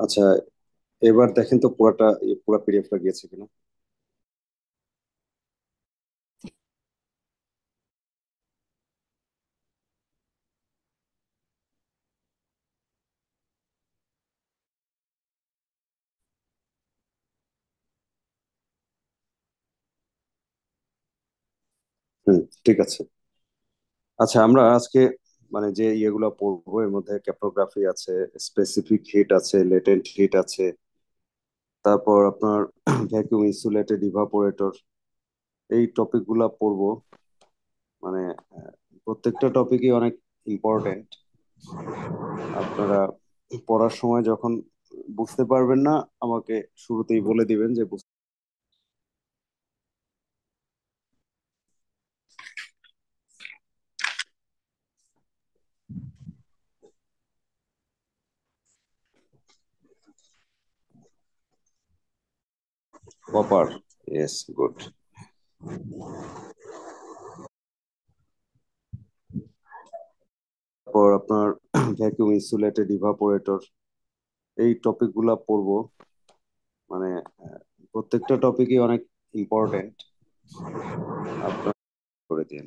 আচ্ছা, এবার দেখেন তো পুরাটা পুরা পিডিএফটা গিয়েছে কিনা। হুম, ঠিক আছে। আচ্ছা, আমরা আজকে মানে যে ইয়েগুলো পড়বো এর মধ্যে ক্যাপ্টোগ্রাফি আছে, স্পেসিফিক হিট আছে, লেটেন্ট হিট আছে, তারপর আপনার ভ্যাকুয়াম ইনসুলেটেড ইভাপোরেটর, এই টপিক গুলা পড়বো। মানে প্রত্যেকটা টপিকই অনেক ইম্পর্টেন্ট। আপনারা পড়ার সময় যখন বুঝতে পারবেন না, আমাকে শুরুতেই বলে দিবেন যে কপার। Yes, good. তারপর আপনার ভ্যাকুয়াম ইনসুলেটেড ইভাপোরেটর, এই টপিক গুলা পড়বো। মানে প্রত্যেকটা টপিকই অনেক ইম্পর্টেন্ট। আপনার করে দিন।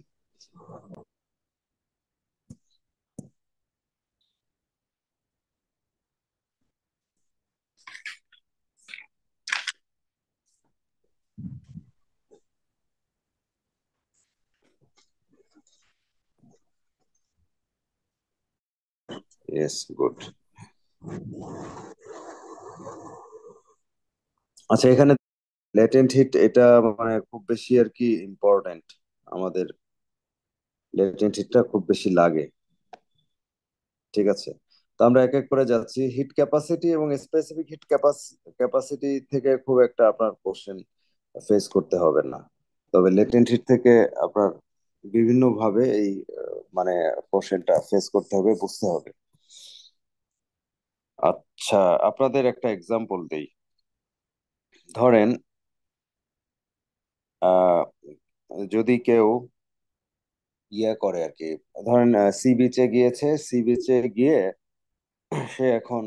Yes, good. আচ্ছা, এখানে লেটেন্ট হিট এটা মানে খুব বেশি আর কি ইম্পর্টেন্ট। আমাদের লেটেন্ট হিটটা খুব বেশি লাগে। ঠিক আছে, তো আমরা এক এক করে যাচ্ছি। হিট ক্যাপাসিটি এবং স্পেসিফিক হিট ক্যাপাসিটি থেকে খুব একটা আপনার কোশ্চেন ফেস করতে হবে না। তবে লেটেন্ট হিট থেকে আপনার বিভিন্ন ভাবে এই মানে কোশ্চেনটা ফেস করতে হবে, বুঝতে হবে। আচ্ছা, আপনাদের একটা এক্সাম্পল দেই। ধরেন আহ যদি কেউ ইয়ে করে আর কি, ধরেন সি বিচে গিয়েছে, সি বিচে গিয়ে সে এখন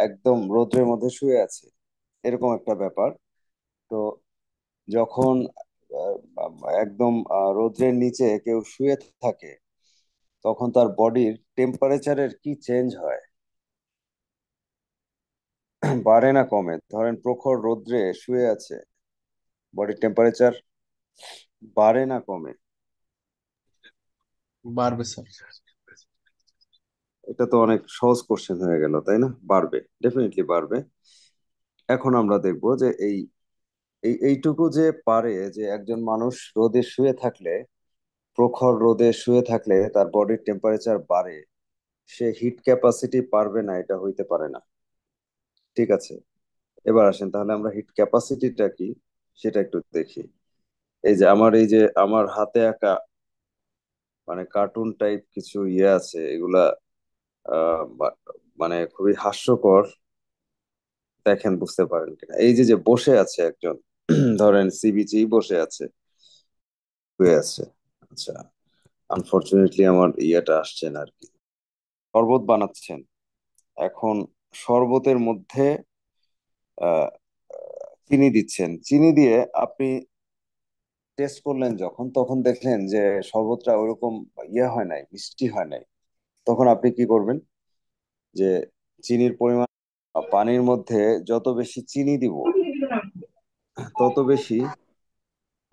একদম রোদ্রের মধ্যে শুয়ে আছে, এরকম একটা ব্যাপার। তো যখন একদম রোদ্রের নিচে কেউ শুয়ে থাকে, তখন তার বডির টেম্পারেচারের কি চেঞ্জ হয়? বাড়ে না কমে? ধরেন প্রখর রোদ্রে শুয়ে আছে, বডির টেম্পারেচার বাড়ে না কমে? বাড়বে স্যার। এটা তো অনেক সহজ কোশ্চেন হয়ে গেল, তাই না? বাড়বে, ডেফিনেটলি বাড়বে। এখন আমরা দেখব যে এইটুকু যে পারে, যে একজন মানুষ রোদে শুয়ে থাকলে, প্রখর রোদে শুয়ে থাকলে তার বডির টেম্পারেচার বাড়ে, সে হিট ক্যাপাসিটি পারবে না, এটা হইতে পারে না। ঠিক আছে, এবার আসেন তাহলে আমরা হিট ক্যাপাসিটিটা কি সেটা একটু দেখি। এই যে আমার হাতে আঁকা মানে কার্টুন টাইপ কিছু ইয়ে আছে, এগুলা মানে খুবই হাস্যকর। দেখেন বুঝতে পারেন কিনা। এই যে যে বসে আছে একজন, ধরেন সি বিচেই বসে আছে, শুয়ে আছে। আচ্ছা, আনফরচুনেটলি আমার ইয়েটা আসছে না আর কি। শরবত বানাচ্ছেন এখন, শরবতের মধ্যে আহ চিনি দিচ্ছেন। চিনি দিয়ে আপনি টেস্ট করলেন যখন, তখন দেখলেন যে শরবতটা ওইরকম ইয়ে হয় নাই, মিষ্টি হয় নাই। তখন আপনি কি করবেন? যে চিনির পরিমাণ, পানির মধ্যে যত বেশি চিনি দিব, তত বেশি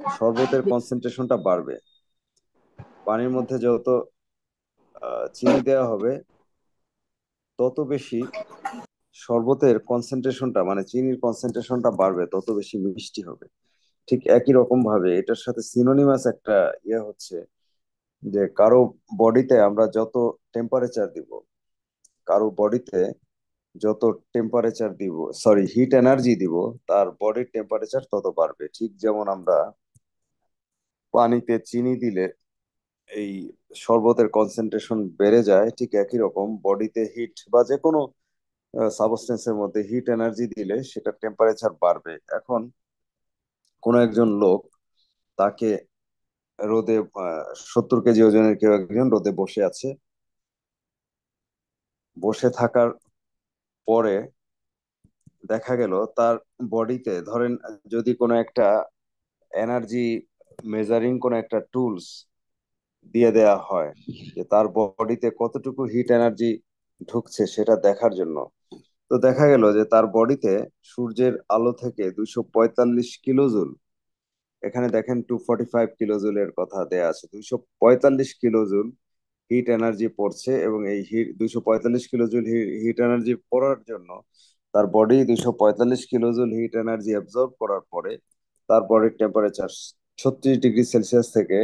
শরবতের কনসেন্ট্রেশনটা বাড়বে। পানির মধ্যে যত চিনি দেওয়া হবে, তত বেশি শরবতের কনসেন্ট্রেশনটা মানে চিনির কনসেন্ট্রেশনটা বাড়বে, তত বেশি মিষ্টি হবে। ঠিক একই রকম ভাবে এটার সাথে সিনোনিমাস একটা ইয়ে হচ্ছে যে কারো বডিতে আমরা যত টেম্পারেচার দিব, কারো বডিতে যত টেম্পারেচার দিব, সরি হিট এনার্জি দিব, তার বডির টেম্পারেচার তত বাড়বে। ঠিক যেমন আমরা পানিতে চিনি দিলে এই শরবতের কনসেন্ট্রেশন বেড়ে যায়, ঠিক একই রকম বডিতে হিট বা যে কোনো সাবস্টেন্সের মধ্যে হিট এনার্জি দিলে সেটা টেম্পারেচার বাড়বে। এখন কোন একজন লোক, তাকে রোদে 70 কেজি ওজনের কেউ একজন রোদে বসে আছে, বসে থাকার পরে দেখা গেল তার বডিতে ধরেন যদি কোনো একটা এনার্জি মেজারিং কোনো একটা টুলস দিয়ে দেয়া হয় যে তার বডিতে কতটুকু হিট এনার্জি ঢুকছে সেটা দেখার জন্য, তো দেখা গেল যে তার বডিতে সূর্যের আলো থেকে 245 কিলোজুল, এখানে দেখেন 245 কিলোজুলের কথা দেয়া আছে, 245 কিলোজুল হিট এনার্জি পড়ছে, এবং এই হিট 245 কিলোজুল হিট এনার্জি পড়ার জন্য তার body 245 kilojoule hit energy absorb করার পরে তার বডির টেম্পারেচার 36 ডিগ্রি সেলসিয়াস থেকে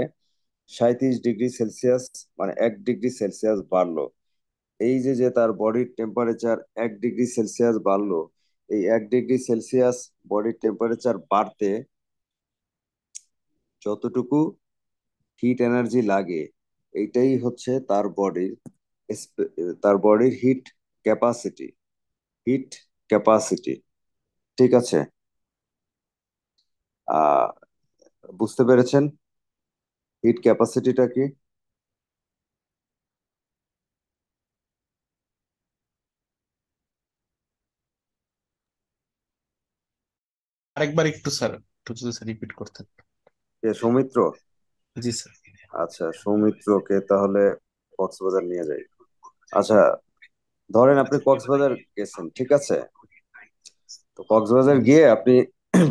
37 ডিগ্রি সেলসিয়াস, মানে 1 ডিগ্রি সেলসিয়াস বাড়লো। এই যে যে তার বডির টেম্পারেচার 1 ডিগ্রি সেলসিয়াস বাড়লো, এই 1 ডিগ্রি সেলসিয়াস বডির টেম্পারেচার বাড়তে যতটুকু হিট এনার্জি লাগে, এইটাই হচ্ছে তার বডির হিট ক্যাপাসিটি। হিট ক্যাপাসিটি, ঠিক আছে? আহ বুঝতে পেরেছেন হিট ক্যাপাসিটিটা কি? আরেকবার একটু স্যার, একটু যদি স্যার রিপিট করতেন। এ সৌমিত্র, জি স্যার। আচ্ছা সৌমিত্রকে তাহলে কক্সবাজার নিয়ে যাই। আচ্ছা, ধরেন আপনি কক্সবাজার গেছেন, ঠিক আছে? তো কক্সবাজার গিয়ে আপনি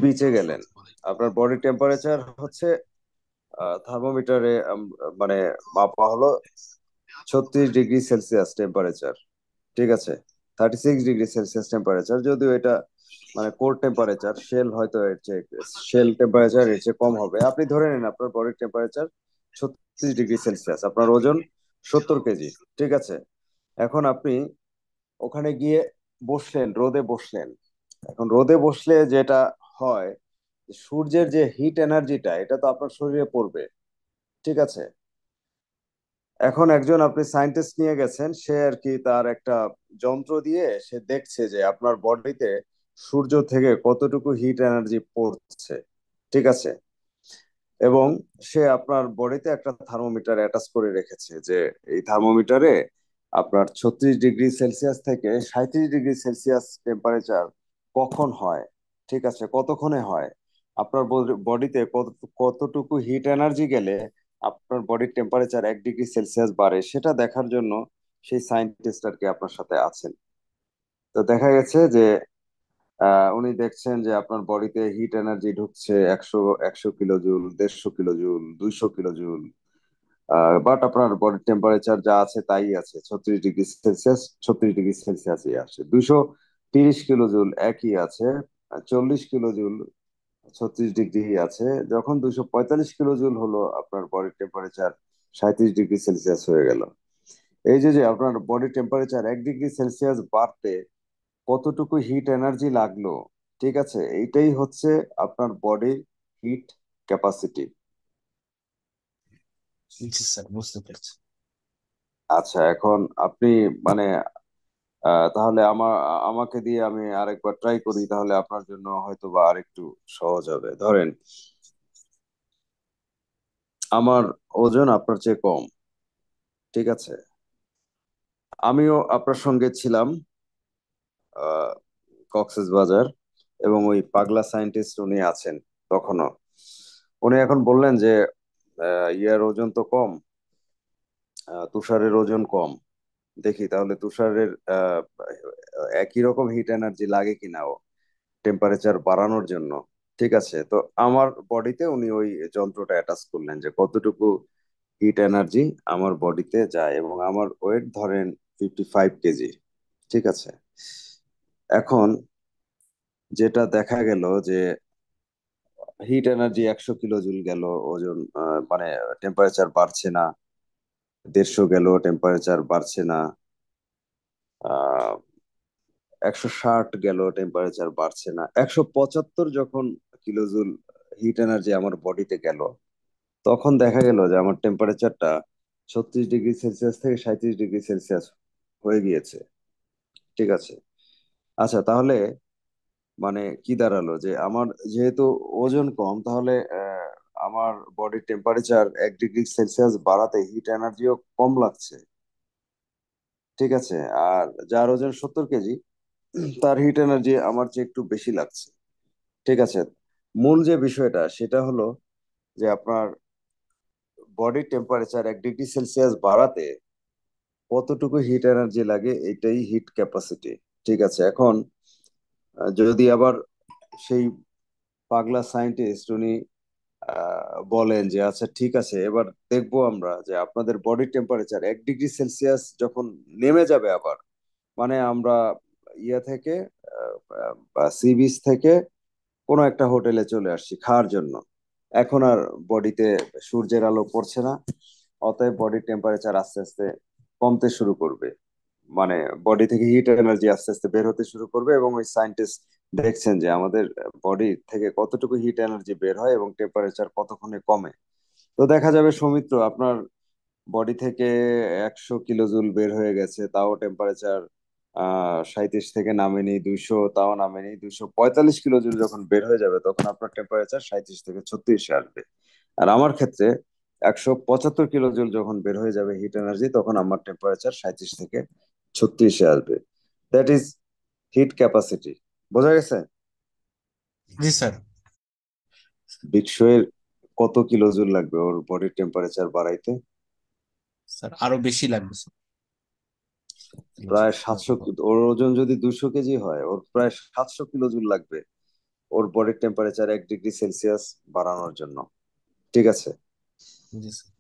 বিচে গেলেন, আপনার বডি টেম্পারেচার হচ্ছে থার্মোমিটারে মানে মাপা হলো 36 ডিগ্রি সেলসিয়াস টেম্পারেচার, ঠিক আছে? 36 ডিগ্রি সেলসিয়াস টেম্পারেচার, যদিও এটা মানে কোর টেম্পারেচার, শেল টেম্পারেচার এর চেয়ে কম হবে। আপনি ধরে নিন আপনার বডির টেম্পারেচার 36 ডিগ্রি সেলসিয়াস, আপনার ওজন 70 কেজি, ঠিক আছে? এখন আপনি ওখানে গিয়ে বসলেন, রোদে বসলেন। এখন রোদে বসলে যেটা হয়, সূর্যের যে হিট এনার্জিটা এটা তো আপনার শরীরে পড়বে, ঠিক আছে? এখন একজন আপনি সায়েন্টিস্ট নিয়ে গেছেন, সে আর কি তার একটা যন্ত্র দিয়ে সে দেখছে যে আপনার বডিতে সূর্য থেকে কতটুকু হিট এনার্জি পড়ছে, ঠিক আছে? এবং সে আপনার বডিতে একটা থার্মোমিটার অ্যাটাচ করে রেখেছে, যে এই থার্মোমিটারে আপনার 36 ডিগ্রি সেলসিয়াস থেকে 37 ডিগ্রি সেলসিয়াস টেম্পারেচার কখন হয়, ঠিক আছে, কতক্ষণে হয়, আপনার বডিতে কতটুকু হিট এনার্জি গেলে আপনার বডির টেম্পারেচার 1 ডিগ্রি সেলসিয়াস বাড়ে, সেটা দেখার জন্য সেই সায়েন্টিস্ট আর কি আপনার সাথে আছেন। তো দেখা গেছে যে উনি দেখছেন যে আপনার বডিতে হিট এনার্জি ঢুকছে 100 কিলোজুল, 150 কিলোজুল, 200 কিলোজুল, বাট আপনার বডি টেম্পারেচার যা আছে তাই আছে, 36 ডিগ্রি সেলসিয়াস, 36 ডিগ্রি সেলসিয়াসই আছে। 230 কিলোজুল একই আছে, 40 কিলোজুল 36 ডিগ্রি আছে। যখন 245 কিলোজুল হলো, আপনার বডি টেম্পারেচার 37 ডিগ্রি সেলসিয়াস হয়ে গেল। এই যে যে আপনার বডি টেম্পারেচার 1 ডিগ্রি সেলসিয়াস বাড়তে কতটুকু হিট এনার্জি লাগলো, ঠিক আছে, এইটাই হচ্ছে আপনার বডির হিট ক্যাপাসিটি। জি স্যার, বুঝতে পেরেছি। আচ্ছা, এখন আপনি মানে তাহলে আমাকে দিয়ে আমি আরেকবার ট্রাই করি, তাহলে আপনার জন্য হয়তো বা আরেকটু সহজ হবে। ধরেন আমার ওজন আপনার চেয়ে কম, ঠিক আছে? আমিও আপনার সঙ্গে ছিলাম আহ কক্সেস বাজার, এবং ওই পাগলা সায়েন্টিস্ট উনি আছেন তখনও। উনি এখন বললেন যে ইয়ার ওজন তো কম, তুষারের ওজন কম, দেখি তাহলে তুষারের একই রকম হিট এনার্জি লাগে কিনা ও টেম্পারেচার বাড়ানোর জন্য, ঠিক আছে? তো আমার বডিতে উনি ওই যন্ত্রটা অ্যাটাচ করলেন যে কতটুকু হিট এনার্জি আমার বডিতে যায়, এবং আমার ওয়েট ধরেন 55 কেজি, ঠিক আছে? এখন যেটা দেখা গেল যে হিট এনার্জি 100 কিলোজুল গেল, ওজন মানে টেম্পারেচার বাড়ছে না, 150 গেল, টেম্পারেচার বাড়ছে না, 160 গেল, টেম্পারেচার বাড়ছে না, 175 যখন কিলোজুল হিট এনার্জি আমার বডিতে গেল, তখন দেখা গেল যে আমার টেম্পারেচারটা 36 ডিগ্রি সেলসিয়াস থেকে 37 ডিগ্রি সেলসিয়াস হয়ে গিয়েছে, ঠিক আছে? আচ্ছা, তাহলে মানে কি দাঁড়ালো যে আমার যেহেতু ওজন কম, তাহলে আমার বডির টেম্পারেচার 1 ডিগ্রি সেলসিয়াস বাড়াতে হিট এনার্জিও কম লাগছে, ঠিক আছে? আর যার ওজন 70 কেজি, তার হিট এনার্জি আমার চেয়ে একটু বেশি লাগছে। ঠিক আছে, মূল যে বিষয়টা সেটা হলো যে আপনার বডি টেম্পারেচার 1 ডিগ্রি সেলসিয়াস বাড়াতে কতটুকু হিট এনার্জি লাগে, এটাই হিট ক্যাপাসিটি। ঠিক আছে, এখন যদি আবার সেই পাগলা সায়েন্টিস্ট উনি বলেন যে আচ্ছা ঠিক আছে, এবার দেখবো আমরা যে আপনাদের বডি টেম্পারেচার 1 ডিগ্রি সেলসিয়াস যখন নেমে যাবে আবার, মানে আমরা ইয়া থেকে বা সি বিচ থেকে কোনো একটা হোটেলে চলে আসছি খাওয়ার জন্য, এখন আর বডিতে সূর্যের আলো পড়ছে না, অতএব বডি টেম্পারেচার আস্তে আস্তে কমতে শুরু করবে, মানে বডি থেকে হিট এনার্জি আস্তে আস্তে বের হতে শুরু করবে, এবং ওই সায়েন্টিস্ট দেখছেন যে আমাদের বডি থেকে কতটুকু হিট এনার্জি বের হয় এবং টেম্পারেচার কতক্ষণে কমে। তো দেখা যাবে সৌমিত্র, আপনার বডি থেকে 100 কিলোজুল বের হয়ে গেছে, তাও টেম্পারেচার 37 থেকে নামেনি, 200 তাও নামেনি, 245 কিলোজুল যখন বের হয়ে যাবে তখন আপনার টেম্পারেচার 37 থেকে 36-এ আসবে। আর আমার ক্ষেত্রে 175 কিলোজুল যখন বের হয়ে যাবে হিট এনার্জি, তখন আমার টেম্পারেচার 37 থেকে 36-এ আসবে। That is hit capacity. বোঝা গেছে? জি স্যার। বিক্সয়ের কত কিলোজুল লাগবে ওর বডির টেম্পারেচার বাড়াইতে? স্যার আরো বেশি লাগবে স্যার। প্রায় 700। ওর ওজন যদি 200 কেজি হয়, ওর প্রায় 700 কিলোজুল লাগবে ওর বডির টেম্পারেচার 1 ডিগ্রি সেলসিয়াস বাড়ানোর জন্য। ঠিক আছে, জি স্যার।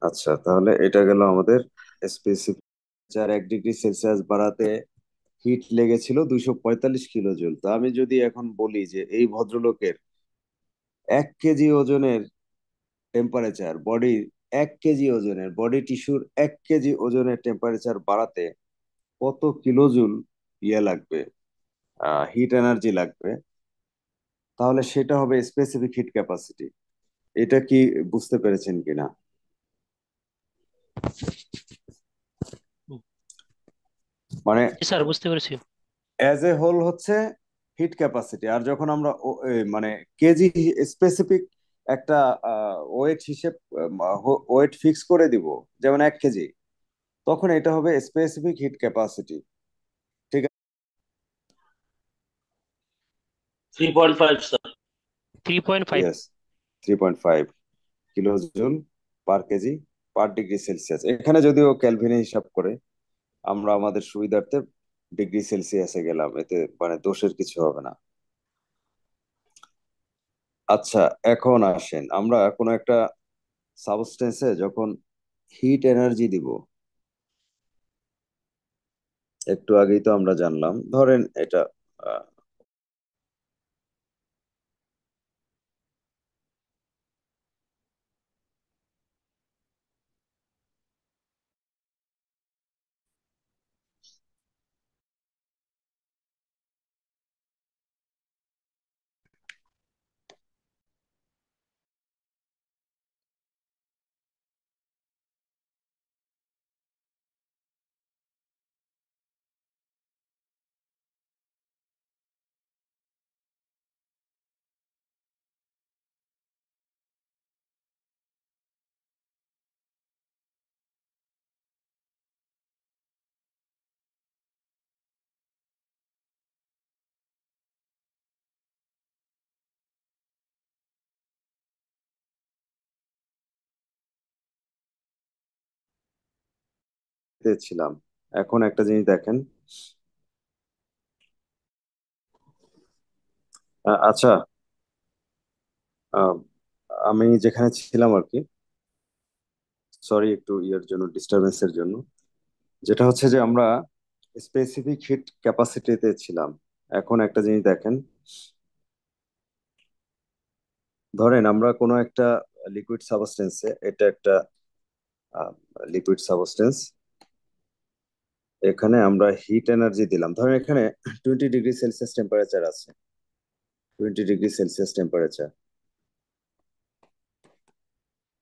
আচ্ছা তাহলে এটা গেল আমাদের স্পেসিফিক। 1 ডিগ্রি সেলসিয়াস বাড়াতে হিট লেগেছিল 245 কিলোজুল। তো আমি যদি এখন বলি যে এই ভদ্রলোকের 1 কেজি ওজনের টেম্পারেচার বডির, 1 কেজি ওজনের বডি টিস্যুর 1 কেজি ওজনের টেম্পারেচার বাড়াতে কত কিলোজুল ইয়ে লাগবে, হিট এনার্জি লাগবে, তাহলে সেটা হবে স্পেসিফিক হিট ক্যাপাসিটি। এটা কি বুঝতে পেরেছেন কিনা? মানে জি স্যার, বুঝতে পেরেছি। অ্যাজ এ হোল হচ্ছে হিট ক্যাপাসিটি, আর যখন আমরা মানে কেজি স্পেসিফিক একটা ওয়েট হিসেব, ওয়েট ফিক্স করে দিব, যেমন 1 কেজি, তখন এটা হবে স্পেসিফিক হিট ক্যাপাসিটি। ঠিক আছে, 3.5 স্যার। 3.5। ইয়েস, 3.5 কিলোজুল পার কেজি পার ডিগ্রি সেলসিয়াস। এখানে যদিও ক্যালভিনে হিসাব করে, আমরা আমাদের সুবিধার্থে ডিগ্রি সেলসিয়াসে গেলাম, এতে মানে দোষের কিছু হবে না। আচ্ছা, এখন আসেন আমরা কোনো একটা সাবস্টেন্সে যখন হিট এনার্জি দিব, একটু আগেই তো আমরা জানলাম, ধরেন এটা আহ, তে ছিলাম। এখন একটা জিনিস দেখেন, আচ্ছা, আহ, আমি যেখানে ছিলাম আর কি, সরি একটু ইয়ের জন্য, ডিস্টারবেন্সের জন্য, যেটা হচ্ছে যে আমরা স্পেসিফিক হিট ক্যাপাসিটিতে ছিলাম। এখন একটা জিনিস দেখেন, ধরেন আমরা কোনো একটা লিকুইড সাবস্টেন্সে, এটা একটা লিকুইড সাবস্টেন্স, এখানে আমরা হিট এনার্জি দিলাম, ধরেন এখানে 20 ডিগ্রি সেলসিয়াস টেম্পারেচার আছে, 20 degree Celsius temperature,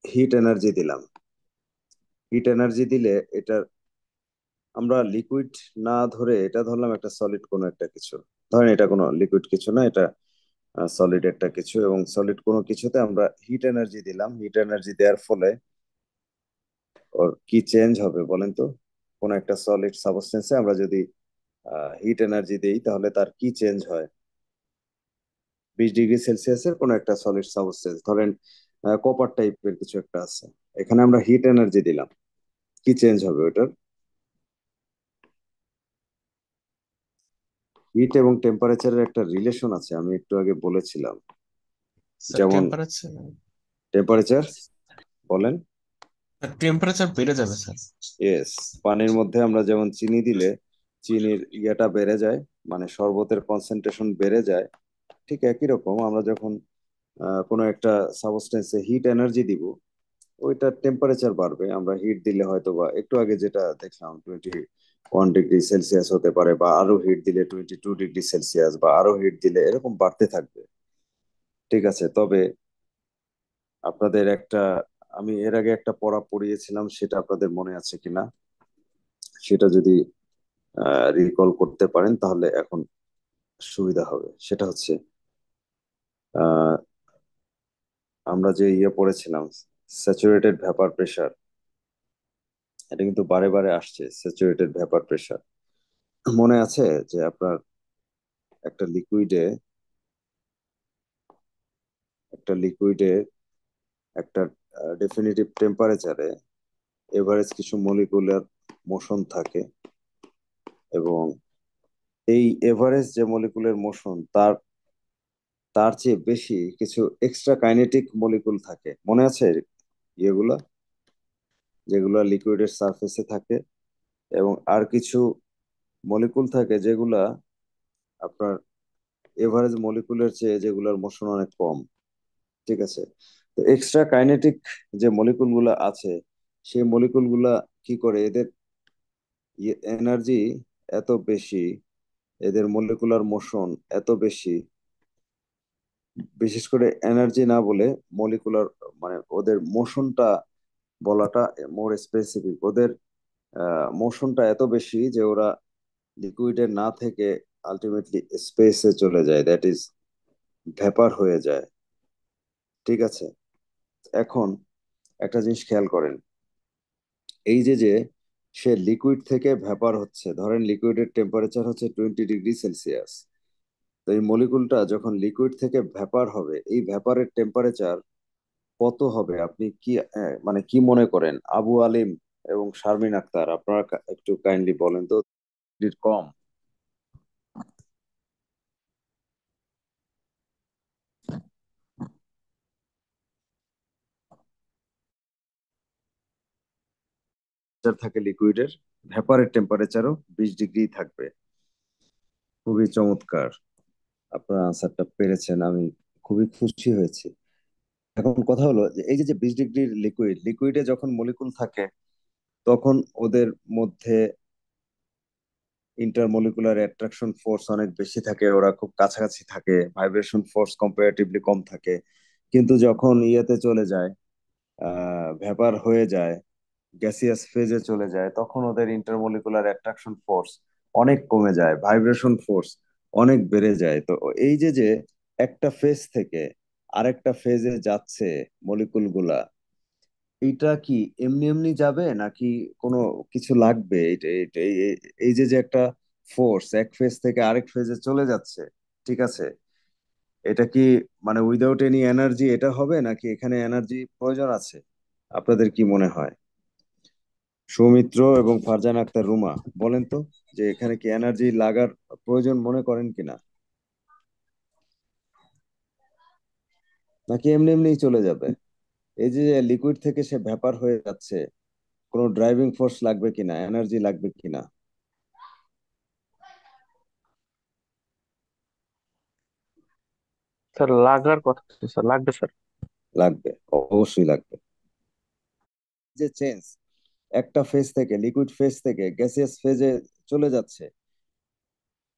heat energy দিলাম। হিট এনার্জি দিলে এটা আমরা লিকুইড না ধরে এটা ধরলাম একটা সলিড কোনো একটা কিছু, ধরেন এটা কোনো লিকুইড কিছু না, এটা সলিড একটা কিছু, এবং সলিড কোনো কিছুতে আমরা হিট এনার্জি দিলাম। হিট এনার্জি দেওয়ার ফলে ওর কি চেঞ্জ হবে বলেন তো? কোন একটা সলিড সাবস্টেন্সে আমরা যদি হিট এনার্জি দেই তাহলে তার কি চেঞ্জ হয়? 20 ডিগ্রি সেলসিয়াসের কোনো একটা সলিড সাবস্টেন্স, ধরেন কপার টাইপের কিছু একটা আছে, এখানে আমরা হিট এনার্জি দিলাম, কি চেঞ্জ হবে ওটার? হিট এবং টেম্পারেচারের একটা রিলেশন আছে, আমি একটু আগে বলেছিলাম। স্যার যেমন টেম্পারেচার টেম্পারেচার, বলেন। টেম্পারেচার বেড়ে যাবে স্যার। ইয়েস, পানির মধ্যে আমরা যেমন চিনি দিলে চিনির ইয়েটা বেড়ে যায়, মানে শরবতের কনসেন্ট্রেশন বেড়ে যায়, ঠিক একই রকম আমরা যখন কোনো একটা সাবস্টেন্সে হিট এনার্জি দিব, ওইটার টেম্পারেচার বাড়বে। আমরা হিট দিলে হয়তো বা একটু আগে যেটা দেখলাম 21 ডিগ্রি সেলসিয়াস হতে পারে, বা আরো হিট দিলে 22 ডিগ্রি সেলসিয়াস, বা আরো হিট দিলে এরকম বাড়তে থাকবে। ঠিক আছে, তবে আপনাদের একটা, আমি এর আগে একটা পড়া পড়িয়েছিলাম, সেটা আপনাদের মনে আছে কিনা, সেটা যদি রিকল করতে পারেন তাহলে এখন সুবিধা হবে। সেটা হচ্ছে আহ, আমরা যে পড়েছিলাম স্যাচুরেটেড ভ্যাপার প্রেসার, এটা কিন্তু বারে বারে আসছে, স্যাচুরেটেড ভ্যাপার প্রেসার। মনে আছে যে আপনার একটা লিকুইডে একটা লিকুইডে একটা ডেফিনিটিভ টেম্পারেচারে এভারেজ কিছু মলিকুলার মোশন থাকে, এবং এই এভারেজ যে মলিকুলার মোশন তার তার চেয়ে বেশি কিছু এক্সট্রা কাইনেটিক মলিকুল থাকে, মনে আছে ইয়েগুলা, যেগুলা লিকুইডের সারফেসে থাকে, এবং আর কিছু মলিকুল থাকে যেগুলা আপনার এভারেজ মলিকুলের চেয়ে যেগুলোর মোশন অনেক কম। ঠিক আছে, তো এক্সট্রা কাইনেটিক যে মলিকুল গুলা আছে, সেই মলিকুল গুলা কি করে, এদের এনার্জি এত বেশি, এদের মলিকুলার মোশন এত বেশি, বিশেষ করে এনার্জি না বলে মলিকুলার, মানে ওদের মোশনটা বলাটা মোর স্পেসিফিক, ওদের মোশনটা এত বেশি যে ওরা লিকুইডে না থেকে আলটিমেটলি স্পেসে চলে যায়, দ্যাট ইজ ভ্যাপার হয়ে যায়। ঠিক আছে, এখন একটা জিনিস খেয়াল করেন, এই যে সে লিকুইড থেকে ভ্যাপার হচ্ছে, ধরেন লিকুইডের টেম্পারেচার হচ্ছে 20 ডিগ্রি সেলসিয়াস, তো এই মলিকুলটা যখন লিকুইড থেকে ভ্যাপার হবে, এই ভ্যাপারের টেম্পারেচার কত হবে আপনি কি মানে কি মনে করেন? আবু আলিম এবং শারমিন আক্তার, আপনারা একটু কাইন্ডলি বলেন তো, কম? থাকে লিকুইডের, ভ্যাপারের টেম্পারেচারও 20 ডিগ্রি থাকবে। খুবই চমৎকার, আপনার আনসারটা পেরেছেন, আমি খুবই খুশি হয়েছি। এখন কথা হলো যে এই যে 20 ডিগ্রির লিকুইডে যখন মলিকুল থাকে, তখন ওদের মধ্যে ইন্টারমলিকুলার অ্যাট্রাকশন ফোর্স অনেক বেশি থাকে, ওরা খুব কাছাকাছি থাকে, ভাইব্রেশন ফোর্স কম্পারেটিভলি কম থাকে। কিন্তু যখন ইয়েতে চলে যায়, ভ্যাপার হয়ে যায়, গ্যাসিয়াস ফেজে চলে যায়, তখন ওদের ইন্টারমলিকুলার অ্যাট্রাকশন ফোর্স অনেক কমে যায়, ভাইব্রেশন ফোর্স অনেক বেড়ে যায়। তো এই যে একটা ফেজ থেকে আরেকটা ফেজে যাচ্ছে মলিকুল গুলা, এইটা কি এমনি এমনি যাবে নাকি কোনো কিছু লাগবে? এই যে একটা ফোর্স এক ফেজ থেকে আরেক ফেজে চলে যাচ্ছে, ঠিক আছে, এটা কি মানে উইদাউট এনি এনার্জি এটা হবে, নাকি এখানে এনার্জি প্রয়োজন আছে? আপনাদের কি মনে হয়? সৌমিত্র এবং ফারজান আক্তার রুমা, বলেন তো, যে এখানে কি এনার্জি লাগার প্রয়োজন মনে করেন কিনা, নাকি এমনি এমনি চলে যাবে? এই যে লিকুইড থেকে সে ভ্যাপার হয়ে যাচ্ছে, কোনো ড্রাইভিং ফোর্স লাগবে কিনা, এনার্জি লাগবে কিনা? স্যার লাগার কথা তো স্যার, লাগবে স্যার। লাগবে, অবশ্যই লাগবে। যে চেঞ্জ একটা ফেজ থেকে, লিকুইড ফেজ থেকে গ্যাসিয়াস ফেজে চলে যাচ্ছে,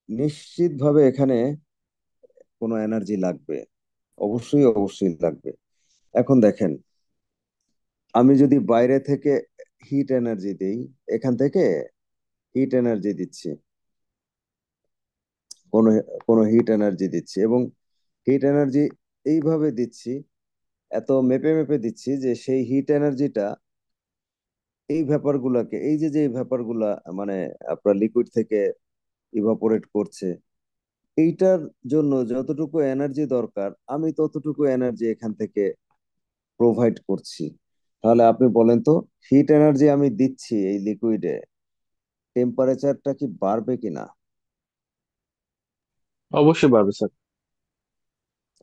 নিশ্চিতভাবে এখানে কোনো এনার্জি লাগবে, অবশ্যই অবশ্যই লাগবে। এখন দেখেন, আমি যদি বাইরে থেকে হিট এনার্জি দিই, এখান থেকে হিট এনার্জি দিচ্ছি, কোনো কোনো হিট এনার্জি দিচ্ছি, এবং হিট এনার্জি এইভাবে দিচ্ছি, এত মেপে মেপে দিচ্ছি যে সেই হিট এনার্জিটা এই ভ্যাপার গুলাকে, এই যে ভ্যাপার গুলা, মানে আপনার লিকুইড থেকে ইভাপোরেট করছে, এইটার জন্য যতটুকু এনার্জি দরকার আমি ততটুকু এনার্জি এখান থেকে প্রোভাইড করছি। তাহলে আপনি বলেন তো, হিট এনার্জি আমি দিচ্ছি এই লিকুইডে, টেম্পারেচারটা কি বাড়বে কিনা? অবশ্যই পারবে স্যার।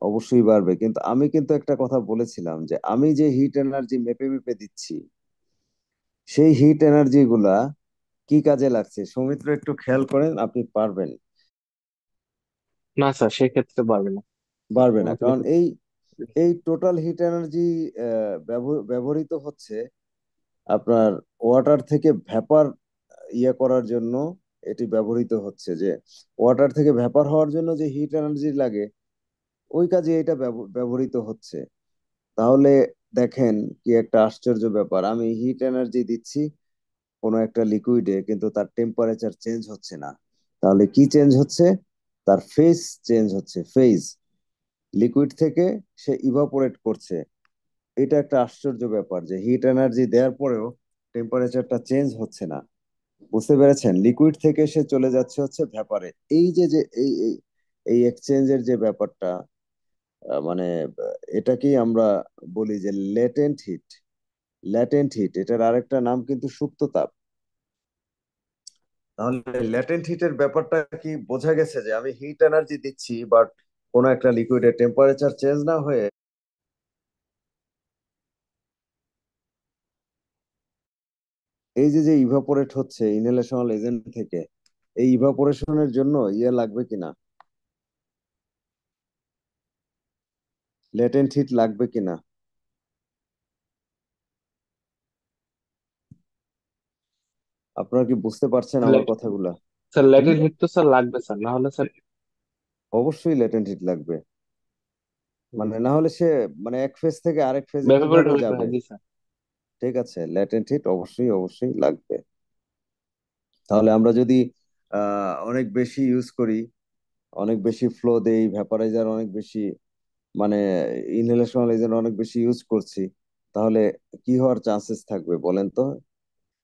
অবশ্যই বাড়বে, কিন্তু আমি কিন্তু একটা কথা বলেছিলাম যে আমি যে হিট এনার্জি মেপে মেপে দিচ্ছি, সেই হিট এনার্জি গুলা কি কাজে লাগছে সৌমিত্র একটু খেয়াল করেন, আপনি পারবেন? না স্যার, সেক্ষেত্রে পারবে না। পারবে না, আমাকে কারণ একটু এই এই টোটাল হিট এনার্জি ব্যবহৃত হচ্ছে আপনার ওয়াটার থেকে ভ্যাপার ইয়ে করার জন্য। এটি ব্যবহৃত হচ্ছে যে ওয়াটার থেকে ভ্যাপার হওয়ার জন্য যে হিট এনার্জি লাগে, ওই কাজে এটা ব্যবহৃত হচ্ছে। তাহলে দেখেন কি একটা আশ্চর্য ব্যাপার, আমি হিট এনার্জি দিচ্ছি কোনো একটা লিকুইডে, কিন্তু তার টেম্পারেচার চেঞ্জ হচ্ছে না। তাহলে কি চেঞ্জ হচ্ছে? তার ফেজ চেঞ্জ হচ্ছে, ফেজ। লিকুইড থেকে সে ইভাপোরেট করছে। এটা একটা আশ্চর্য ব্যাপার যে হিট এনার্জি দেওয়ার পরেও টেম্পারেচারটা চেঞ্জ হচ্ছে না। বুঝতে পেরেছেন? লিকুইড থেকে সে চলে যাচ্ছে হচ্ছে ভ্যাপারে। এই যে যে এই এই এই এক্সচেঞ্জের যে ব্যাপারটা, মানে এটাকেই আমরা বলি যে লেটেন্ট হিট। ল্যাটেন্ট হিট, এটার আরেকটা নাম কিন্তু সুপ্ত তাপ। তাহলে ল্যাটেন্ট হিটের ব্যাপারটা কি বোঝা গেছে? যে আমি হিট এনার্জি দিচ্ছি বাট কোনো একটা লিকুইডের টেম্পারেচার চেঞ্জ না হয়ে এই যে যে ইভাপোরেট হচ্ছে ইনহেলেশনাল এজেন্ট থেকে, এই ইভাপোরেশনের জন্য ইয়ে লাগবে কিনা, লেটেন্ট হিট লাগবে কিনা? আপনারা কি বুঝতে পারছেন আমার লে- কথাগুলা? স্যার, হুম, ল্যাটেন্ট হিট তো স্যার লাগবে স্যার, না হলে স্যার অবশ্যই লেটেন্ট হিট লাগবে। মানে না হলে সে মানে এক ফেজ থেকে আরেক ফেজে ব্যাপার কিভাবে হলে যাবে? জি স্যার। ঠিক আছে, ল্যাটেন্ট হিট অবশ্যই অবশ্যই লাগবে। তাহলে আমরা যদি অনেক বেশি ইউজ করি, অনেক বেশি ফ্লো দেই, ভ্যাপারাইজার অনেক বেশি, মানে ইনহেলেশনাল এজেন্ট অনেক বেশি ইউজ করছি, তাহলে কি হওয়ার চান্সেস থাকবে বলেন তো?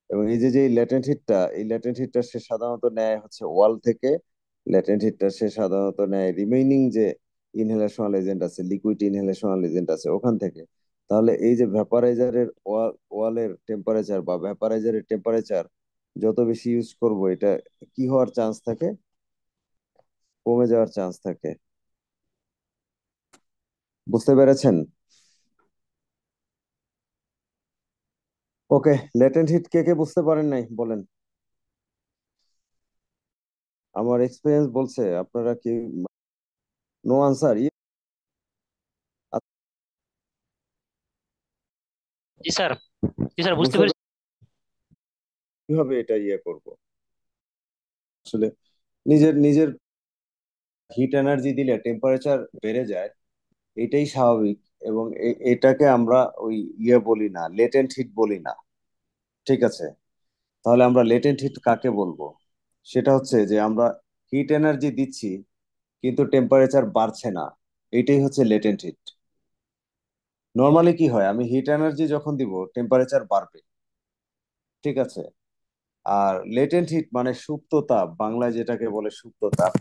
এবং এই যে যে ল্যাটেন্ট হিটটা, এই ল্যাটেন্ট হিটটা সে সাধারণত নেয় হচ্ছে ওয়াল থেকে। ল্যাটেন্ট হিটটা সে সাধারণত নেয় রিমেইনিং যে ইনহেলেশনাল এজেন্ট আছে, লিকুইড ইনহেলেশনাল এজেন্ট আছে, ওখান থেকে। তাহলে এই যে ভ্যাপারাইজারের ওয়ালের টেম্পারেচার বা ভ্যাপারাইজারের টেম্পারেচার যত বেশি ইউজ করব, এটা কি হওয়ার চান্স থাকে? কমে যাওয়ার চান্স থাকে। বুঝতে পেরেছেন? ওকে, ল্যাটেন্ট হিট কে কে বুঝতে পারেন নাই বলেন? আমার এক্সপিরিয়েন্স বলছে আপনারা কি নো আনসার? জি স্যার, জি স্যার বুঝতে বুঝতে পেরেছি। কিভাবে এটা ইয়ে করব? আসলে নিজের নিজের হিট এনার্জি দিলে টেম্পারেচার বেড়ে যায়, এটাই স্বাভাবিক। এবং এটাকে আমরা ওই ইয়ে বলি না, লেটেন্ট হিট বলি না। ঠিক আছে, তাহলে আমরা লেটেন্ট হিট কাকে বলবো? সেটা হচ্ছে যে আমরা হিট এনার্জি দিচ্ছি কিন্তু টেম্পারেচার বাড়ছে না, এটাই হচ্ছে লেটেন্ট হিট। নর্মালি কি হয়, আমি হিট এনার্জি যখন দিব টেম্পারেচার বাড়বে, ঠিক আছে। আর লেটেন্ট হিট মানে সুপ্ত তাপ, বাংলায় যেটাকে বলে সুপ্ত তাপ।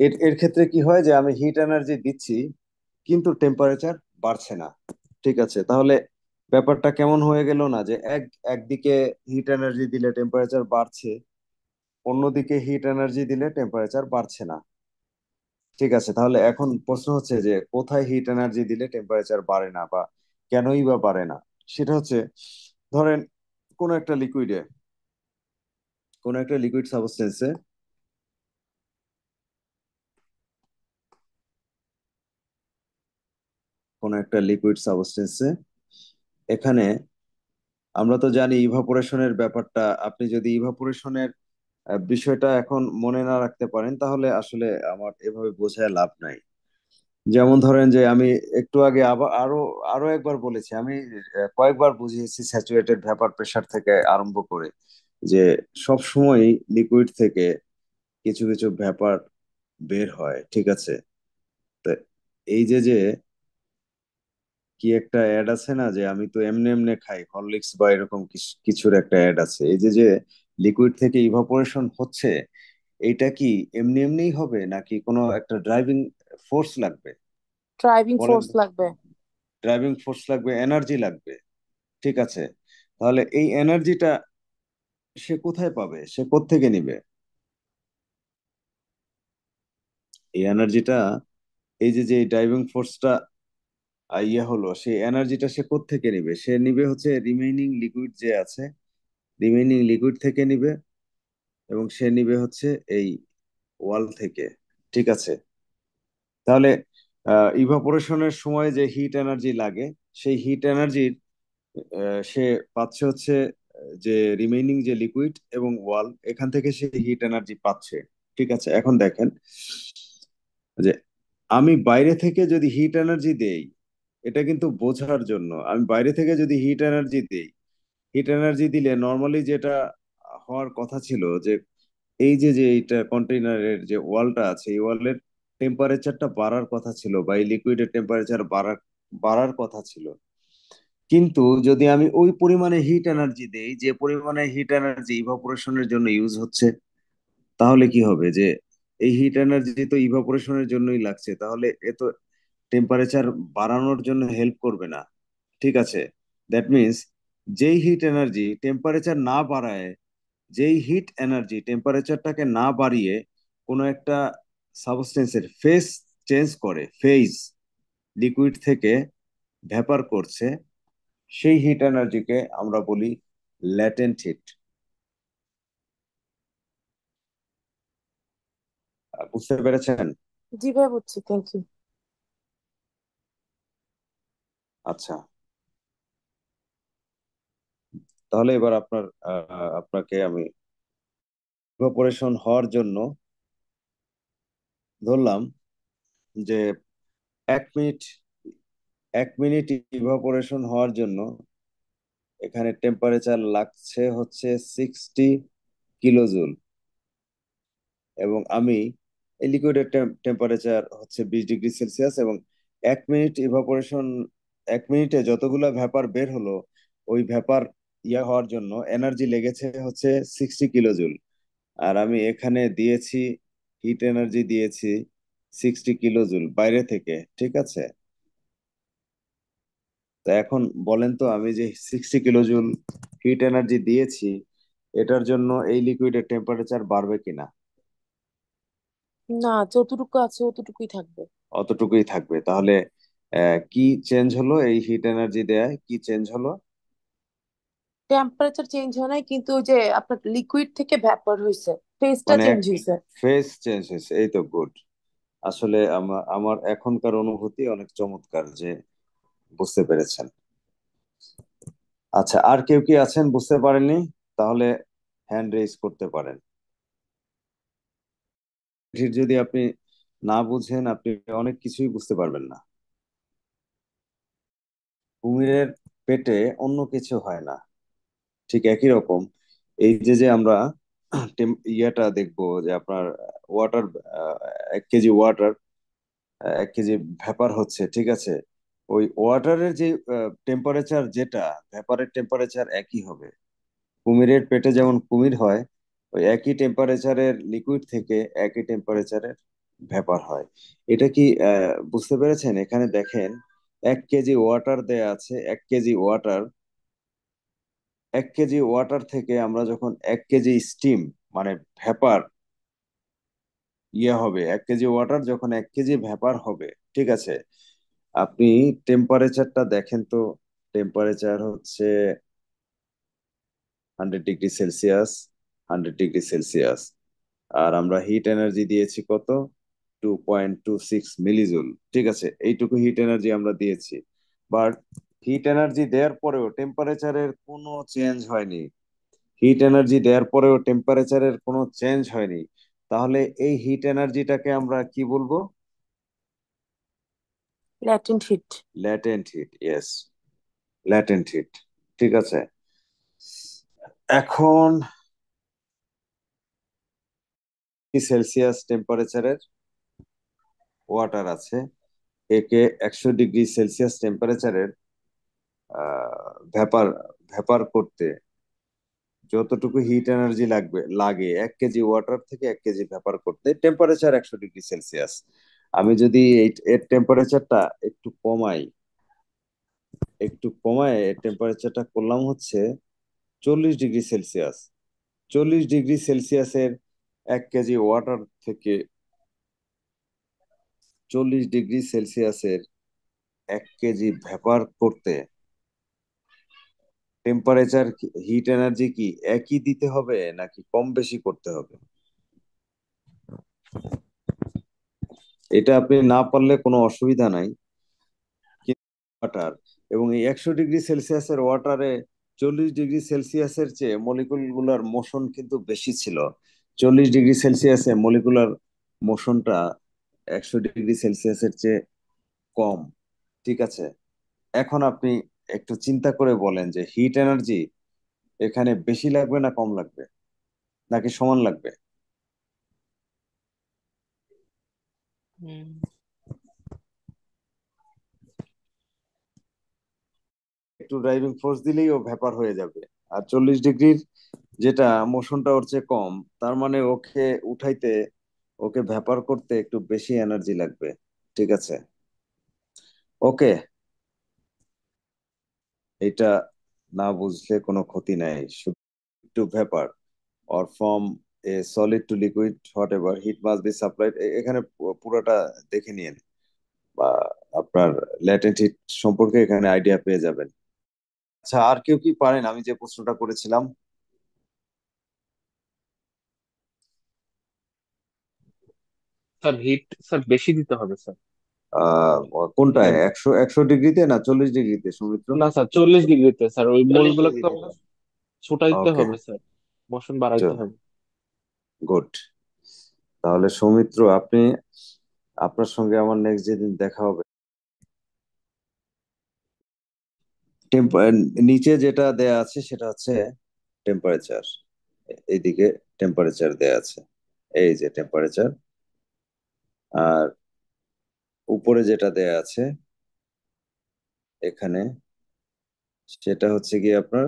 এর এর ক্ষেত্রে কি হয় যে আমি হিট এনার্জি দিচ্ছি কিন্তু টেম্পারেচার বাড়ছে না। ঠিক আছে, তাহলে ব্যাপারটা কেমন হয়ে গেল না, যে একদিকে হিট এনার্জি দিলে টেম্পারেচার বাড়ছে, অন্যদিকে হিট এনার্জি দিলে টেম্পারেচার বাড়ছে না। ঠিক আছে, তাহলে এখন প্রশ্ন হচ্ছে যে কোথায় হিট এনার্জি দিলে টেম্পারেচার বাড়ে না, বা কেনই বা বাড়ে না? সেটা হচ্ছে, ধরেন কোন একটা লিকুইডে, কোন একটা লিকুইড সাবস্টেন্সে, কোন একটা লিকুইড সাবস্টেন্সে এখানে আমরা তো জানি ইভাপোরেশনের ব্যাপারটা। আপনি যদি ইভাপোরেশনের বিষয়টা এখন মনে না রাখতে পারেন, তাহলে আসলে আমার এভাবে বোঝায় লাভ নাই। যেমন ধরেন যে আমি একটু আগে আবার আরো আরো একবার বলেছি, আমি কয়েকবার বুঝিয়েছি স্যাচুরেটেড ভ্যাপার প্রেসার থেকে আরম্ভ করে, যে সব সময় লিকুইড থেকে কিছু কিছু ভ্যাপার বের হয়। ঠিক আছে, তো এই যে যে কি একটা অ্যাড আছে না, যে আমি তো এমনি এমনি খাই হরলিক্স বা এরকম কিছুর একটা অ্যাড আছে, এই যে যে লিকুইড থেকে ইভাপোরেশন হচ্ছে, এইটা কি এমনি এমনিই হবে নাকি কোনো একটা ড্রাইভিং ফোর্স লাগবে? ড্রাইভিং বলেন ফোর্স তো। লাগবে। ড্রাইভিং ফোর্স লাগবে, এনার্জি লাগবে। ঠিক আছে, তাহলে এই এনার্জিটা সে কোথায় পাবে, সে কোত্থেকে নিবে এই এনার্জিটা? এই যে যে ড্রাইভিং ফোর্সটা ইয়ে হলো, সেই এনার্জিটা সে কোত্থেকে নিবে? সে নিবে হচ্ছে রিমেইনিং লিকুইড যে আছে, রিমেইনিং লিকুইড থেকে নিবে, এবং সে নিবে হচ্ছে এই ওয়াল থেকে। ঠিক আছে, তাহলে ইভাপোরেশনের সময় যে হিট এনার্জি লাগে, সেই হিট এনার্জির সে পাচ্ছে হচ্ছে যে রিমেইনিং যে লিকুইড এবং ওয়াল, এখান থেকে সে হিট এনার্জি পাচ্ছে। ঠিক আছে, এখন দেখেন যে আমি বাইরে থেকে যদি হিট এনার্জি দেই, এটা কিন্তু বোঝার জন্য, আমি বাইরে থেকে যদি হিট এনার্জি দেই, হিট এনার্জি দিলে নর্মালি যেটা হওয়ার কথা ছিল যে এই যে যে এইটা কন্টেইনারের যে ওয়ালটা আছে, এই ওয়ালের টেম্পারেচারটা বাড়ার কথা ছিল, বা এই লিকুইডের টেম্পারেচার বাড়ার বাড়ার কথা ছিল। কিন্তু যদি আমি ওই পরিমাণে হিট এনার্জি দেই, যে পরিমাণে হিট এনার্জি ইভাপোরেশনের জন্য ইউজ হচ্ছে, তাহলে কি হবে যে এই হিট এনার্জি তো ইভাপোরেশনের জন্যই লাগছে, তাহলে এ তো টেম্পারেচার বাড়ানোর জন্য হেল্প করবে না। ঠিক আছে, দ্যাট মিন্স যেই হিট এনার্জি টেম্পারেচার না বাড়ায়, যেই হিট এনার্জি টেম্পারেচারটাকে না বাড়িয়ে কোনো একটা সাবস্টেন্সের ফেস চেঞ্জ করে, ফেজ লিকুইড থেকে ভ্যাপার করছে, সেই হিট এনার্জিকে আমরা বলি ল্যাটেন্ট হিট। বুঝতে পেরেছেন? জি ভাই, বুঝছি, থ্যাংক ইউ। আচ্ছা, তাহলে এবার আপনাকে আমি ইভাপোরেশন হওয়ার জন্য ধরলাম যে 1 মিনিট, 1 মিনিট ইভাপোরেশন হওয়ার জন্য এখানে টেম্পারেচার লাগছে হচ্ছে 60 কিলোজুল, এবং আমি এই লিকুইডের টেম্পারেচার হচ্ছে 20 ডিগ্রি সেলসিয়াস, এবং 1 মিনিট ইভাপোরেশন, 1 মিনিটে যতগুলো ভ্যাপার বের হলো, ওই ভ্যাপার ইয়া হওয়ার জন্য এনার্জি লেগেছে হচ্ছে 60 কিলোজুল। আর আমি এখানে দিয়েছি, হিট এনার্জি দিয়েছি 60 কিলোজুল বাইরে থেকে। ঠিক আছে, তো এখন বলেন তো, আমি যে 60 কিলোজুল হিট এনার্জি দিয়েছি, এটার জন্য এই লিকুইডের টেম্পারেচার বাড়বে কিনা? না, যতটুকু আছে অতটুকুই থাকবে। অতটুকুই থাকবে। তাহলে কি চেঞ্জ হলো এই হিট এনার্জি দেয়ায়, কি চেঞ্জ হলো? টেম্পারেচার চেঞ্জ হয় নাই, কিন্তু ওই যে আপনার লিকুইড থেকে ভ্যাপর হয়েছে, ফেজটা মানে চেঞ্জ হয়েছে। ফেজ চেঞ্জ হয়েছে, এই তো গুড। আসলে আমার আমার এখনকার অনুভূতি অনেক চমৎকার যে বুঝতে পেরেছেন। আচ্ছা, আর কেউ কি আছেন বুঝতে পারেননি? তাহলে হ্যান্ড রেজ করতে পারেন। ঠিক, যদি আপনি না বুঝেন, আপনি অনেক কিছুই বুঝতে পারবেন না। কুমিরের পেটে অন্য কিছু হয় না, ঠিক একই রকম এই যে যে আমরা ইয়েটা দেখবো যে আপনার water, 1 KG water, 1 KG vapour হচ্ছে। ঠিক আছে, ওই ওয়াটারের যে টেম্পারেচার, যেটা ভ্যাপারের টেম্পারেচার একই হবে। কুমিরের পেটে যেমন কুমির হয়, ওই একই টেম্পারেচারের লিকুইড থেকে একই টেম্পারেচারের ভ্যাপার হয়। এটা কি বুঝতে পেরেছেন? এখানে দেখেন 1 কেজি ওয়াটার দেয়া আছে, 1 কেজি ওয়াটার, 1 কেজি ওয়াটার থেকে আমরা যখন 1 কেজি স্টিম, মানে ভ্যাপার ইয়ে হবে, 1 কেজি ওয়াটার যখন 1 কেজি ভ্যাপার হবে, ঠিক আছে, আপনি টেম্পারেচারটা দেখেন তো। টেম্পারেচার হচ্ছে 100 ডিগ্রি সেলসিয়াস, 100 ডিগ্রি সেলসিয়াস। আর আমরা হিট এনার্জি দিয়েছি কত? 2.26 মিলিজুল। ঠিক আছে, এইটুকু হিট এনার্জি আমরা দিয়েছি, বাট হিট এনার্জি দেওয়ার পরেও টেম্পারেচারের কোনো চেঞ্জ হয়নি। হিট এনার্জি দেওয়ার পরেও টেম্পারেচারের কোনো চেঞ্জ হয়নি। তাহলে এই হিট এনার্জিটাকে আমরা কি বলবো? Latent heat. Latent heat, yes, latent heat. ঠিক আছে, এখন সেলসিয়াস টেম্পারেচারের ওয়াটার আছে, একে 100 ডিগ্রি সেলসিয়াস টেম্পারেচারের ভ্যাপার ভ্যাপার করতে যতটুকু হিট এনার্জি লাগে 1 কেজি ওয়াটার থেকে 1 কেজি ভেপার করতে, টেম্পারেচার 100 ডিগ্রি সেলসিয়াস। আমি যদি এর টেম্পারেচারটা একটু কমায় টেম্পারেচারটা করলাম হচ্ছে 40 ডিগ্রি সেলসিয়াস। 40 ডিগ্রি সেলসিয়াসের 1 কেজি ওয়াটার থেকে 40 ডিগ্রি সেলসিয়াসের 1 কেজি ভেপার করতে টেম্পারেচার, হিট এনার্জি কি একই দিতে হবে নাকি কম বেশি করতে হবে? এটা আপনি না পারলে কোনো অসুবিধা নাই। ওয়াটার, এবং এই 100 ডিগ্রি সেলসিয়াসের ওয়াটারে 40 ডিগ্রি সেলসিয়াসের চেয়ে মলিকুল গুলার মোশন কিন্তু বেশি ছিল। 40 ডিগ্রি সেলসিয়াসে মলিকুলার মোশনটা 100 ডিগ্রি সেলসিয়াসের চেয়ে কম। ঠিক আছে, এখন আপনি একটু চিন্তা করে বলেন যে হিট এনার্জি এখানে বেশি লাগবে না কম লাগবে নাকি সমান লাগবে? হুম, একটু ড্রাইভিং ফোর্স দিলেই ও ভ্যাপার হয়ে যাবে। আর 40 ডিগ্রির যেটা মোশনটা ওর চেয়ে কম, তার মানে ওকে ভ্যাপার করতে একটু বেশি এনার্জি লাগবে। ঠিক আছে, ওকে, এটা না বুঝলে কোনো ক্ষতি নাই। শুধু to vapour or from a solid to liquid whatever heat must be supplied, এখানে পুরোটা দেখে নিন, বা আপনার ল্যাটেন্ট হিট সম্পর্কে এখানে আইডিয়া পেয়ে যাবেন। আচ্ছা, আর কেউ কি পারেন আমি যে প্রশ্নটা করেছিলাম? স্যার হিট স্যার বেশি দিতে হবে স্যার। আহ কোনটায়, এখানে 100 100 ডিগ্রিতে না 40 ডিগ্রিতে সৌমিত্র? না স্যার 40 ডিগ্রিতে স্যার, ওই মোল 40 গুলোকে তো ডিগ্রিতে আমাকে স্যার। ছোটাইতে দিতে ওকে, হবে স্যার, মোশন বাড়াইতে হবে। গুড। তাহলে সৌমিত্র, আপনার সঙ্গে আমার নেক্সট যেদিন দেখা হবে, নিচে যেটা দেয়া আছে সেটা হচ্ছে টেম্পারেচার। এইদিকে টেম্পারেচার দেয়া আছে, এই যে টেম্পারেচার। আর উপরে যেটা দেয়া আছে এখানে, সেটা হচ্ছে গিয়ে আপনার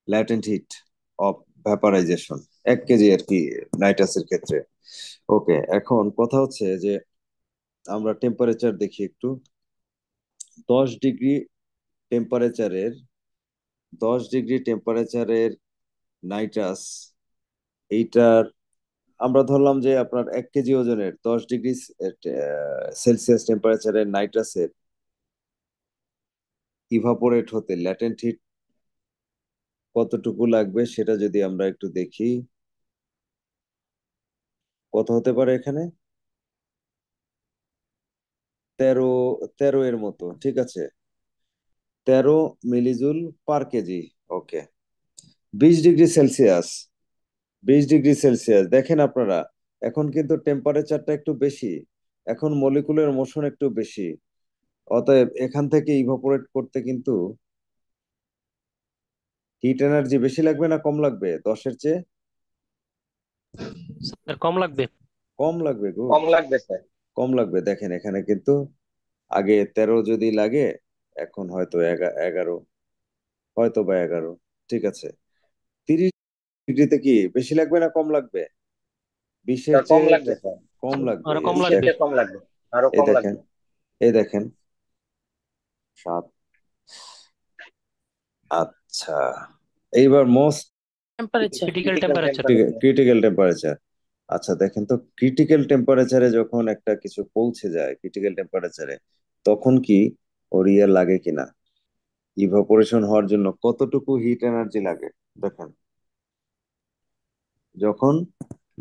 latent heat of vaporisation, 1 KG আর কি নাইট্রাসের ক্ষেত্রে। ওকে, এখন কথা হচ্ছে যে আমরা টেম্পারেচার দেখি একটু। 10 ডিগ্রি টেম্পারেচারের 10 ডিগ্রি টেম্পারেচারের নাইট্রাস, এইটার আমরা ধরলাম যে আপনার 1 কেজি ওজনের 10 ডিগ্রি সেলসিয়াস টেম্পারেচারের নাইট্রাসের ইভাপোরেট হতে ল্যাটেন্ট হিট কতটুকু লাগবে সেটা যদি আমরা একটু দেখি, কত হতে পারে এখানে, 13 13 এর মতো। ঠিক আছে, 13 মিলিজুল পার কেজি। ওকে, 20 ডিগ্রি সেলসিয়াস, 20 ডিগ্রি সেলসিয়াস দেখেন আপনারা, এখন কিন্তু টেম্পারেচারটা একটু বেশি, এখন মলিকুলের মোশন একটু বেশি, অতএব এখান থেকে ইভাপোরেট করতে কিন্তু হিট এনার্জি বেশি লাগবে না কম লাগবে 10-এর চেয়ে? স্যার কম লাগবে। কম লাগবে, গুড, কম লাগবে স্যার। কম লাগবে। দেখেন এখানে কিন্তু আগে 13 যদি লাগে, এখন হয়তো 11, হয়তো বা 11। ঠিক আছে, 30 ডিগ্রিতে কি বেশি লাগবে না কম লাগবে? 20-এর স্যার কম চেয়ে লাগবে স্যার, কম লাগবে, আরো কম yes, বিশের লাগবে। চেয়ে কম লাগবে, আরো এই কম দেখেন, লাগবে। এই দেখেন 7। আচ্ছা, এইবার most temperature. Critical critical temperature. Temperature. Critical temperature. আচ্ছা দেখেন তো, ক্রিটিক্যাল টেম্পারেচারে যখন একটা কিছু পৌঁছে যায় ক্রিটিক্যাল টেম্পারেচারে, তখন কি ওর ইয়ে লাগে কিনা, ইভাপোরেশন হওয়ার জন্য কতটুকু হিট এনার্জি লাগে। দেখেন, যখন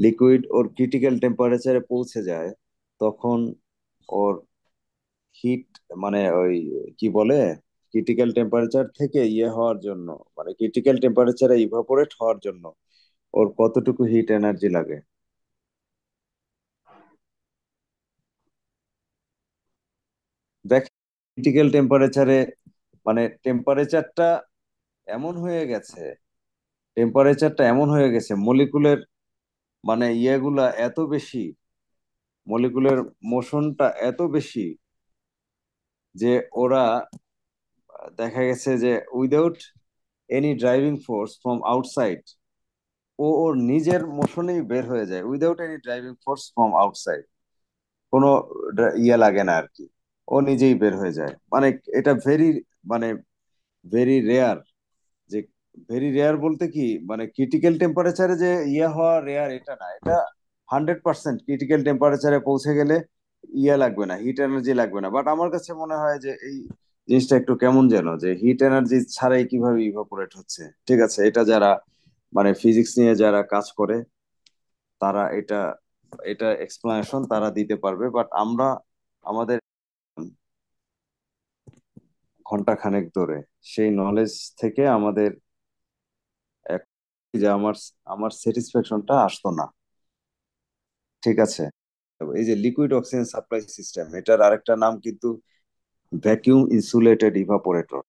লিকুইড ওর ক্রিটিক্যাল টেম্পারেচারে পৌঁছে যায়, তখন ওর হিট, মানে ওই কি বলে, ক্রিটিক্যাল টেম্পারেচার থেকে ইয়ে হওয়ার জন্য, মানে ক্রিটিক্যাল টেম্পারেচারে ইভাপোরেট হওয়ার জন্য ওর কতটুকু হিট এনার্জি লাগে। দেখ, ক্রিটিক্যাল টেম্পারেচারে মানে টেম্পারেচারটা এমন হয়ে গেছে মলিকুলের, মানে ইয়েগুলা এত বেশি, মলিকুলের মোশনটা এত বেশি যে ওরা দেখা গেছে যে without any driving force from outside, ও ওর নিজের মোশনেই বের হয়ে যায় without any driving force from outside, কোনো ইয়ে লাগে না আর কি, ও নিজেই বের হয়ে যায়। মানে এটা মানে ভেরি রেয়ার, যে ভেরি রেয়ার বলতে কি মানে ক্রিটিক্যাল টেম্পারেচারে যে ইয়ে হওয়া রেয়ার এটা না, এটা 100% ক্রিটিক্যাল টেম্পারেচারে পৌঁছে গেলে ইয়ে লাগবে না, হিট এনার্জি লাগবে না। বাট আমার কাছে মনে হয় যে এই জিনিসটা একটু কেমন যেন, যে হিট এনার্জি ছাড়াই কিভাবে ইভাপোরেট হচ্ছে। ঠিক আছে, এটা যারা মানে ফিজিক্স নিয়ে যারা কাজ করে তারা এটা এটা এক্সপ্লানেশন তারা দিতে পারবে, বাট আমরা আমাদের ঘন্টা খানেক ধরে সেই নলেজ থেকে আমাদের এক- যে আমার আমার স্যাটিসফ্যাকশনটা আসতো না। ঠিক আছে, এই যে লিকুইড অক্সিজেন সাপ্লাই সিস্টেম, এটার আরেকটা নাম কিন্তু ভ্যাকিউম ইনসুলেটেড ইভাপোরেটর।